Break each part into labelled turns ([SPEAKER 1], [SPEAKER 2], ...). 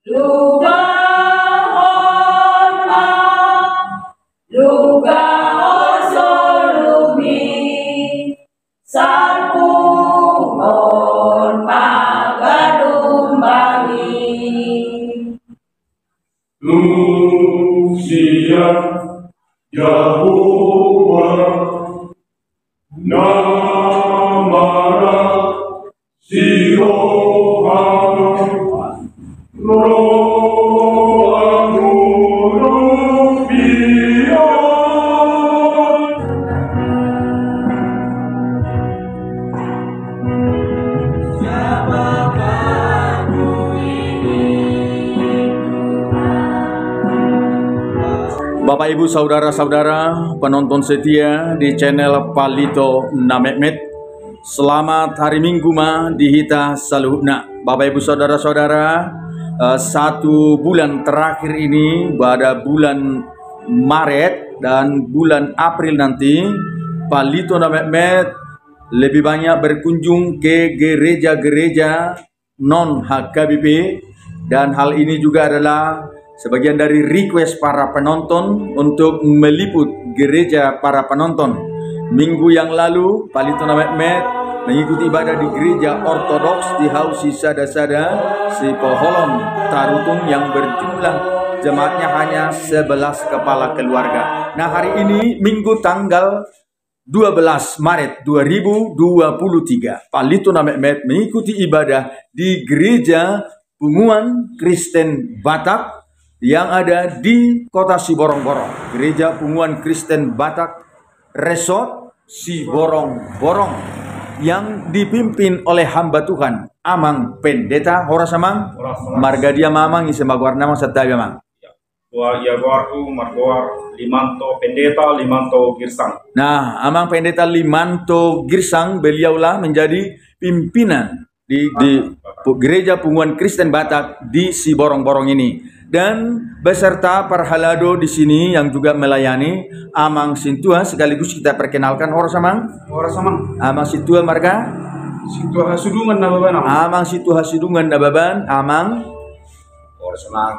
[SPEAKER 1] Luga honma, luga osolumi, sapu honma gadumbangi.
[SPEAKER 2] Lucia Yahuwah Namara Sirohana
[SPEAKER 3] Bapak Ibu saudara-saudara penonton setia di channel Palito Namekmet, selamat hari Minggu di hita saluhna. Bapak Ibu saudara-saudara, satu bulan terakhir ini pada bulan Maret dan bulan April nanti Palito Namekmet lebih banyak berkunjung ke gereja-gereja non HKBP, dan hal ini juga adalah sebagian dari request para penonton untuk meliput gereja para penonton. Minggu yang lalu, Palito Namekmet mengikuti ibadah di gereja Ortodoks di Hausi Sada-Sada, Sipoholon, Tarutung, yang berjumlah jemaatnya hanya 11 kepala keluarga. Nah, hari ini Minggu tanggal 12 Maret 2023, Palito Namekmet mengikuti ibadah di gereja Punguan Kristen Batak yang ada di kota Siborong-Borong, gereja Punguan Kristen Batak Resort Siborong-Borong, yang dipimpin oleh hamba Tuhan Amang Pendeta Horas Amang Margadia Mamang Isemaguar Namang Satya Mamang.
[SPEAKER 4] Limanto Pendeta Limanto Girsang.
[SPEAKER 3] Nah, Amang Pendeta Limanto Girsang, beliaulah menjadi pimpinan di gereja Punguan Kristen Batak di Siborong-Borong ini. Dan beserta Parhalado di sini yang juga melayani Amang Sintua, sekaligus kita perkenalkan Horas Amang.
[SPEAKER 4] Horas Amang.
[SPEAKER 3] Amang Sintua marga
[SPEAKER 4] Sintua Hasudungan Nababan.
[SPEAKER 3] Amang Sintua Hasudungan Nababan. Amang
[SPEAKER 4] Horas Amang.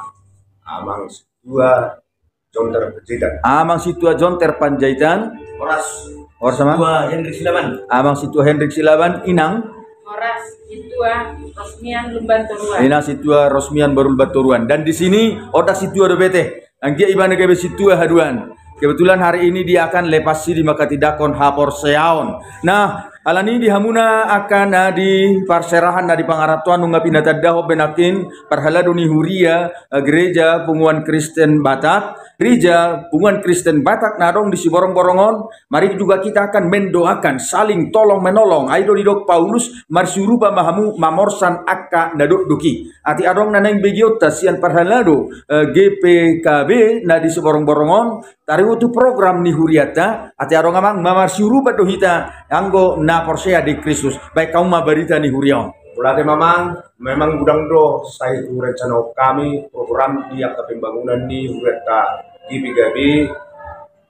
[SPEAKER 4] Amang Sintua Jonter Panjaitan.
[SPEAKER 3] Amang Sintua Jonter Panjaitan. Horas Amang.
[SPEAKER 4] Hendrik Silaban.
[SPEAKER 3] Amang Sintua Hendrik Silaban. Inang
[SPEAKER 1] Horas Situa Rosmian Lumban Turuan.
[SPEAKER 3] Inang Situa Rosmian Barulbat Turuan. Dan di sini oda Situa do bete. Anggia ibana gabe Situa haduan. Kebetulan hari ini dia akan lepasi di Makatidakon Hapor Seaon. Nah, alani di hamuna akan di parserahan di pangaratuan nunga pinatadaho benakin Parhalado ni Huria gereja Punguan Kristen Batak, gereja Punguan Kristen Batak narong di Siborong-Borongon. Mari juga kita akan mendoakan, saling tolong menolong. Aido didok Paulus marsuruba mahamu mamorsan akka nadok duki. Ati adong naneng begiota sian Parhalado GPKB na di Siborong-Borongon. Tari itu program ni Huriata, ati adong amang mamarsuruba dohita anggo na porsea di Kristus. Baik kaum mabarita ni Hurion.
[SPEAKER 4] Ulate mamang, memang gudang do saya rencana kami program di akta pembangunan di Hureta GPKB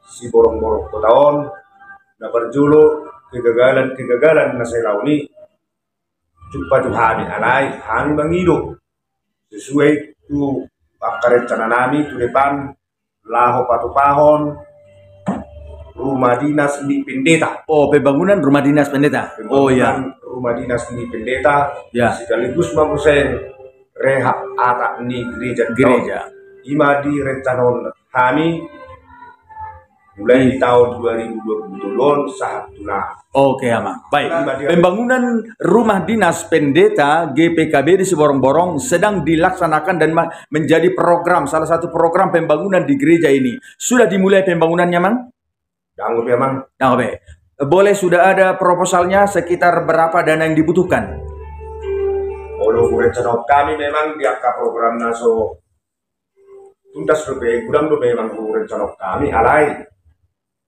[SPEAKER 4] Siborong-Borong tahun na berjuluk kegagalan na saya launi cepat hari alai hang bangido sesuai tu akar rencana nami tu depan laho patupahon rumah dinas di Pendeta.
[SPEAKER 3] Oh, pembangunan rumah dinas pendeta. Oh ya.
[SPEAKER 4] Rumah dinas di Pendeta.
[SPEAKER 3] Ya.
[SPEAKER 4] Sekaligus 5% rehab atak ni gereja. Ima di rencana kami mulai di tahun 2020 saat tuna.
[SPEAKER 3] Oke, Amang. Baik. Pembangunan rumah dinas pendeta GPKB di Siborong-Borong sedang dilaksanakan dan menjadi program, salah satu program pembangunan di gereja ini. Sudah dimulai pembangunannya, Mang?
[SPEAKER 4] Jangan memang.
[SPEAKER 3] Boleh, sudah ada proposalnya sekitar berapa dana yang dibutuhkan?
[SPEAKER 4] Kalau rencana kami memang di angka program naso tuntas lebih kurang memang rencana kami alai.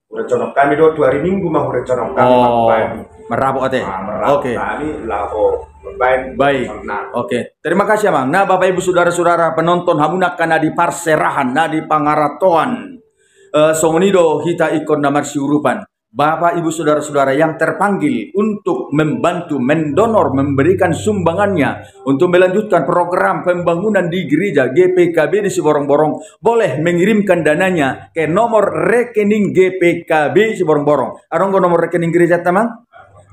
[SPEAKER 4] Rencana kami do 2 hari Minggu mah rencana kami
[SPEAKER 3] merapok ate. Oke.
[SPEAKER 4] Kami laho baik.
[SPEAKER 3] Oke. Terima kasih, Mang. Nah, Bapak Ibu saudara-saudara penonton hamunak kana di parserahan na di pangaratoan. Songonido hita ikon namar siurupan. Bapak, Ibu, Saudara-saudara yang terpanggil untuk membantu, mendonor, memberikan sumbangannya untuk melanjutkan program pembangunan di gereja GPKB di Siborong-Borong, boleh mengirimkan dananya ke nomor rekening GPKB Siborong-Borong. Ada nomor rekening gereja, teman?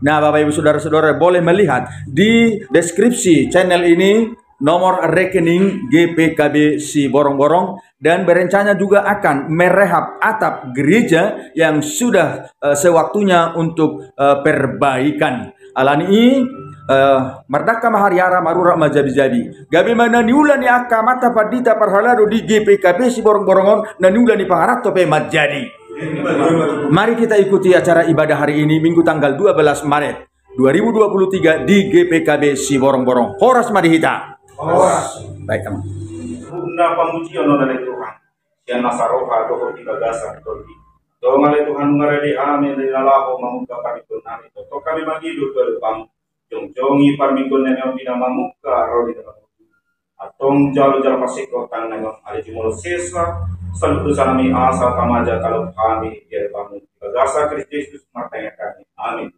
[SPEAKER 3] Nah, Bapak, Ibu, Saudara-saudara boleh melihat di deskripsi channel ini nomor rekening GPKB Siborong-Borong, dan berencana juga akan merehab atap gereja yang sudah sewaktunya untuk perbaikan. Alani Mardaka Mahariara Marura Majabi-jabi. Gabi mana niulani aka mata padita parhalado di GPKB Siborong-Borongon na niulani pangarato pe majadi. Mari kita ikuti acara ibadah hari ini Minggu tanggal 12 Maret 2023 di GPKB Siborong-Borong. Horas Madihita.
[SPEAKER 4] Horas.
[SPEAKER 3] Baik, teman.
[SPEAKER 4] Bunda pamujian oleh Tuhan. Yang nasaroha doho tiga gasar tolbi. Doa oleh Tuhan ngareli amin dari nalaho mamuka parmikun nami. Toto kami magidu ke depan. Jongjongi parmikun neneng bina mamuka rodi dengan atong jalo-jalo pasiko tang neneng alijimolo sesa. Salutu sanami asa tamaja kalau kami jadi bangun. Tiga gasar Kristus martanya kami. Amin.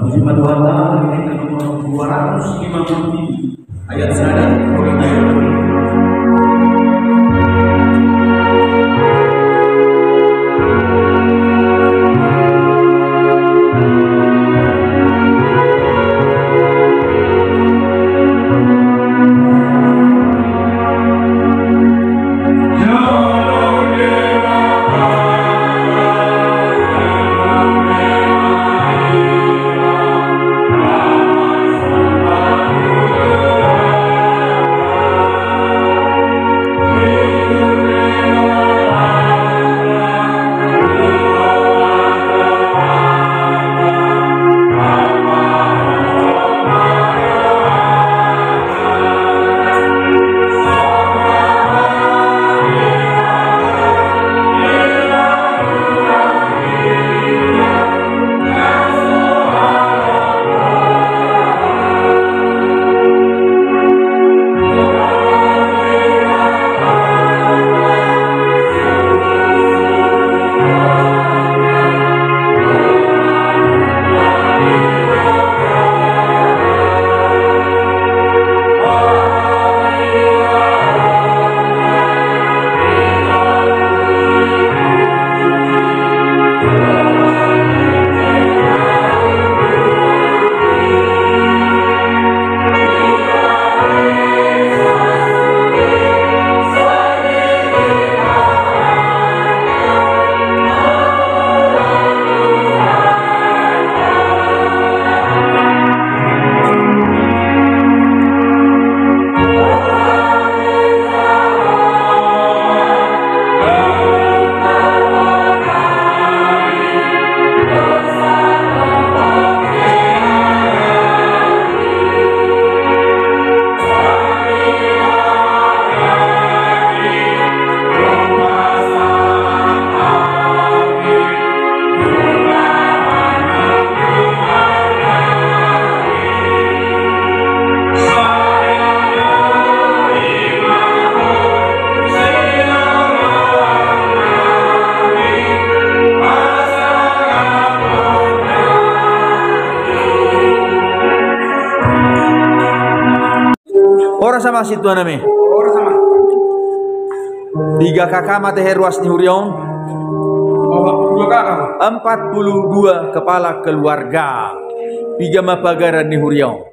[SPEAKER 3] Firman Tuhan dari nomor 250 ayat 1. ora sama situ name.
[SPEAKER 5] Orang sama.
[SPEAKER 3] 3 kakak mate heruas ni huriong.
[SPEAKER 5] Oh, 42 kakak.
[SPEAKER 3] 42 kepala keluarga. 3 mapagaran ni huriong.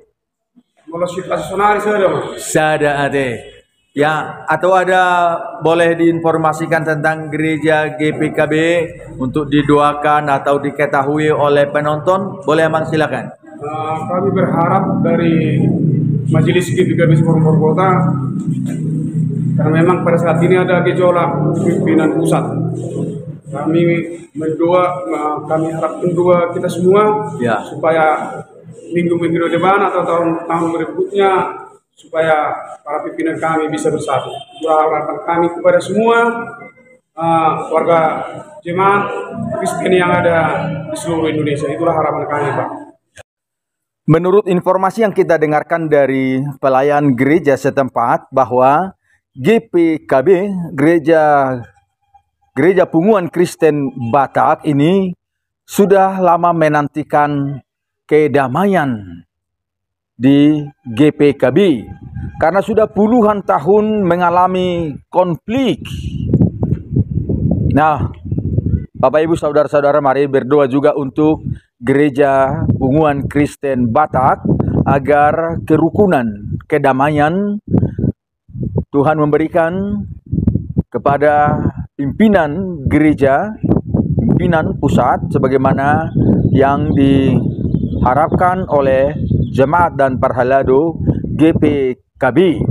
[SPEAKER 5] Kalau situasi sonari saja, Mas.
[SPEAKER 3] Sada ate. Ya, atau ada boleh diinformasikan tentang gereja GPKB untuk didoakan atau diketahui oleh penonton? Boleh Mang, silakan.
[SPEAKER 5] Kami berharap dari Majelis GPKB Siborong Kota, karena memang pada saat ini ada gejolak pimpinan pusat. Kami kami harapkan doa kita semua
[SPEAKER 3] Ya.
[SPEAKER 5] supaya minggu-minggu depan atau tahun berikutnya supaya para pimpinan kami bisa bersatu. Itulah harapan kami kepada semua warga jemaat Kristen yang ada di seluruh Indonesia. Itulah harapan kami, Pak.
[SPEAKER 3] Menurut informasi yang kita dengarkan dari pelayan gereja setempat bahwa GPKB, Gereja Punguan Kristen Batak ini sudah lama menantikan kedamaian di GPKB karena sudah puluhan tahun mengalami konflik. Nah, Bapak Ibu saudara-saudara, mari berdoa juga untuk Gereja Punguan Kristen Batak agar kerukunan, kedamaian Tuhan memberikan kepada pimpinan gereja, pimpinan pusat sebagaimana yang diharapkan oleh jemaat dan parhalado GPKB.